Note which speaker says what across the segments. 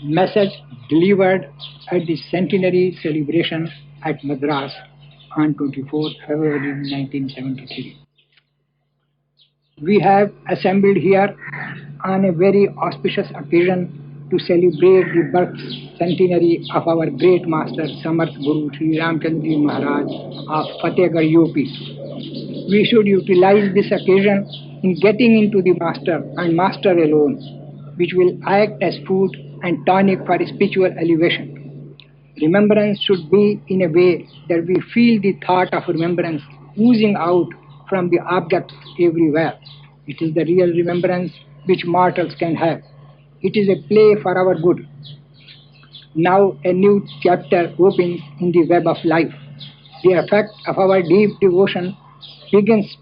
Speaker 1: Message delivered at the centenary celebration at Madras on 24th February 1973. We have assembled here on a very auspicious occasion to celebrate the birth centenary of our great master Samartha Guru Sri Ramchandraji Maharaj of Fatehgarh UP. We should utilize this occasion in getting into the master and master alone, which will act as food and tonic for spiritual elevation. Remembrance should be in a way that we feel the thought of remembrance oozing out from the objects everywhere. It is the real remembrance which mortals can have. It is a play for our good. Now a new chapter opens in the web of life. The effect of our deep devotion begins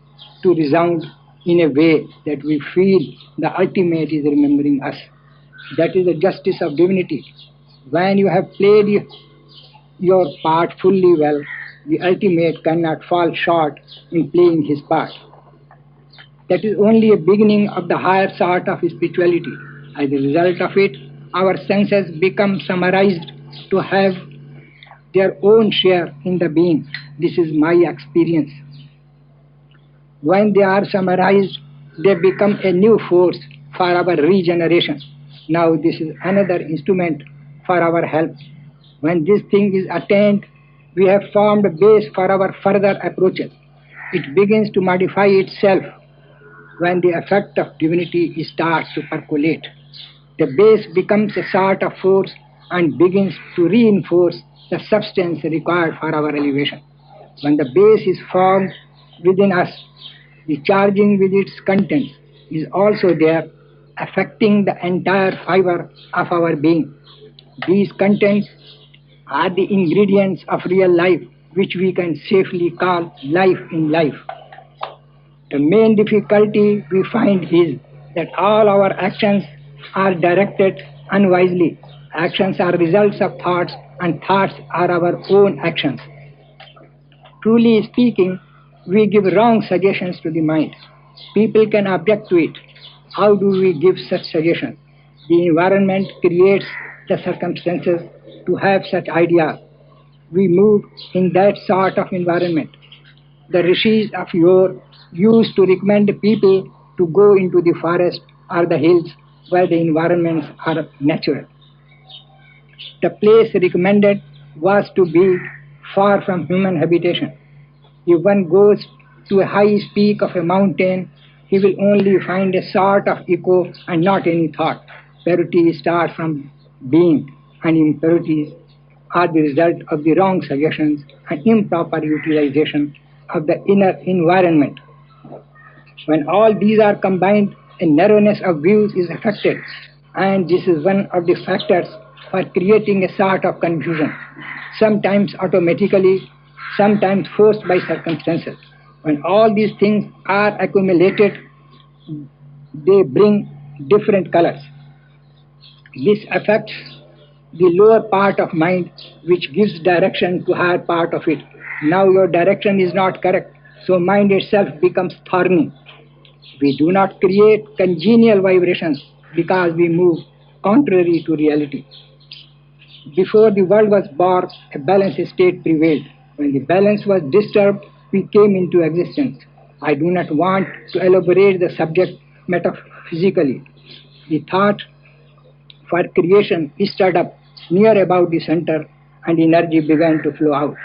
Speaker 1: to resound in a way that we feel the ultimate is remembering us. That is the justice of divinity. When you have played your part fully well, the ultimate cannot fall short in playing his part. That is only a beginning of the higher sort of spirituality. As a result of it, our senses become summarised to have their own share in the being. This is my experience. When they are summarised, they become a new force for our regeneration. Now this is another instrument for our help. When this thing is attained, we have formed a base for our further approaches. It begins to modify itself when the effect of divinity starts to percolate. The base becomes a sort of force and begins to reinforce the substance required for our elevation. When the base is formed within us, the charging with its contents is also there, affecting the entire fiber of our being. These contents are the ingredients of real life, which we can safely call life in life. The main difficulty we find is that all our actions are directed unwisely. Actions are results of thoughts, and thoughts are our own actions. Truly speaking, we give wrong suggestions to the mind. People can object to it. How do we give such suggestions? The environment creates the circumstances to have such ideas. We move in that sort of environment. The rishis of yore used to recommend people to go into the forest or the hills where the environments are natural. The place recommended was to be far from human habitation. If one goes to a high peak of a mountain, he will only find a sort of echo and not any thought. Purity starts from being, and impurities are the result of the wrong suggestions and improper utilization of the inner environment. When all these are combined, a narrowness of views is affected, and this is one of the factors for creating a sort of confusion, sometimes automatically, sometimes forced by circumstances. When all these things are accumulated, they bring different colors. This affects the lower part of mind, which gives direction to higher part of it. Now your direction is not correct, so mind itself becomes thorny. We do not create congenial vibrations because we move contrary to reality. Before the world was born, a balanced state prevailed. When the balance was disturbed, we came into existence. I do not want to elaborate the subject metaphysically. The thought for creation stirred up near about the center, and energy began to flow out.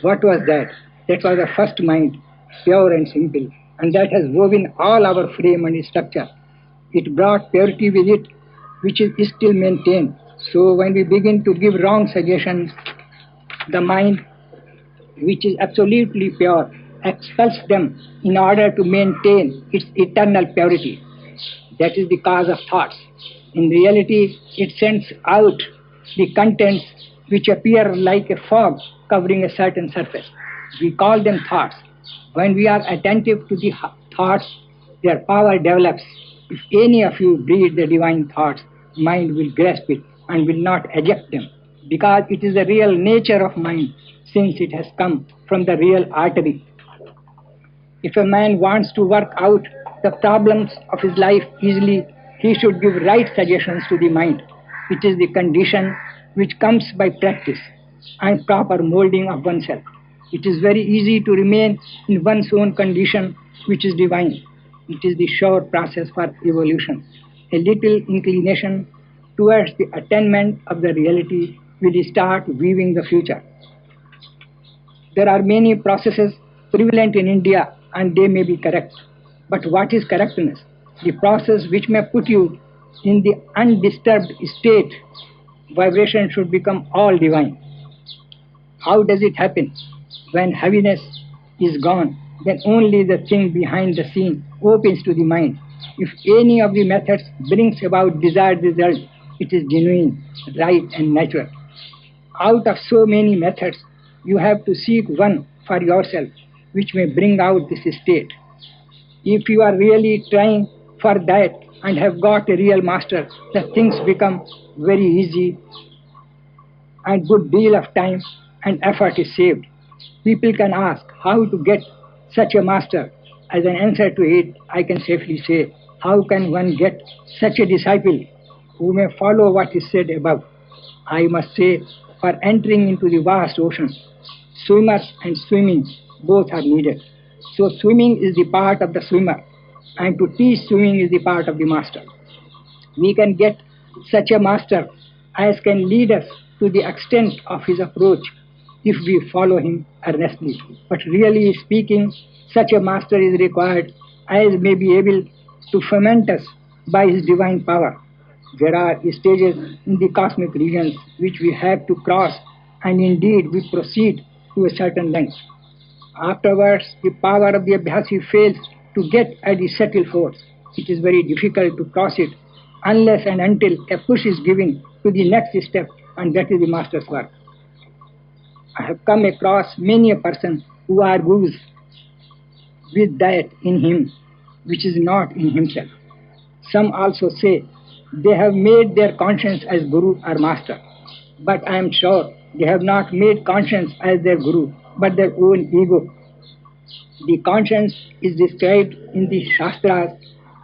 Speaker 1: What was that? That was the first mind, pure and simple, and that has woven all our frame and structure. It brought purity with it, which is still maintained. So when we begin to give wrong suggestions, the mind, which is absolutely pure, expels them in order to maintain its eternal purity. That is the cause of thoughts. In reality, it sends out the contents which appear like a fog covering a certain surface. We call them thoughts. When we are attentive to the thoughts, their power develops. If any of you breathe the divine thoughts, mind will grasp it and will not eject them, because it is the real nature of mind, since it has come from the real artery. If a man wants to work out the problems of his life easily, he should give right suggestions to the mind. It is the condition which comes by practice and proper molding of oneself. It is very easy to remain in one's own condition, which is divine. It is the sure process for evolution. A little inclination towards the attainment of the reality will start weaving the future. There are many processes prevalent in India and they may be correct. But what is correctness? The process which may put you in the undisturbed state, vibration should become all divine. How does it happen? When heaviness is gone, then only the thing behind the scene opens to the mind. If any of the methods brings about desired result, it is genuine, right and natural. Out of so many methods, you have to seek one for yourself, which may bring out this state. If you are really trying for that and have got a real master, the things become very easy and good deal of time and effort is saved. People can ask how to get such a master. As an answer to it, I can safely say, how can one get such a disciple who may follow what is said above? I must say, for entering into the vast ocean, swimmers and swimming both are needed. So swimming is the part of the swimmer, and to teach swimming is the part of the master. We can get such a master as can lead us to the extent of his approach if we follow him earnestly. But really speaking, such a master is required as may be able to ferment us by his divine power. There are stages in the cosmic regions which we have to cross, and indeed we proceed to a certain length. Afterwards, the power of the Abhyasi fails to get at the subtle force. It is very difficult to cross it unless and until a push is given to the next step, and that is the master's work. I have come across many a person who argues with that in him which is not in himself. Some also say they have made their conscience as guru or master, but I am sure they have not made conscience as their guru, but their own ego. The conscience is described in the Shastras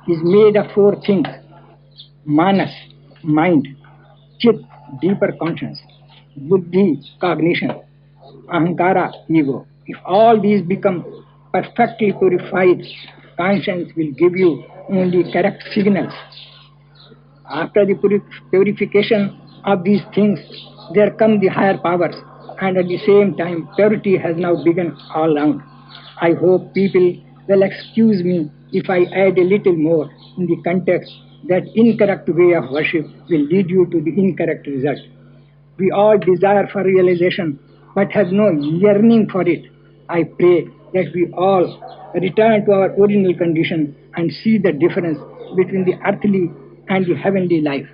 Speaker 1: is made of four things: manas, mind; chit, deeper conscience; buddhi, cognition; ahankara, ego. If all these become perfectly purified, conscience will give you only correct signals. After the purification of these things, there come the higher powers, and at the same time, purity has now begun all round. I hope people will excuse me if I add a little more in the context that incorrect way of worship will lead you to the incorrect result. We all desire for realization, but have no yearning for it. I pray that we all return to our original condition and see the difference between the earthly and the heavenly life.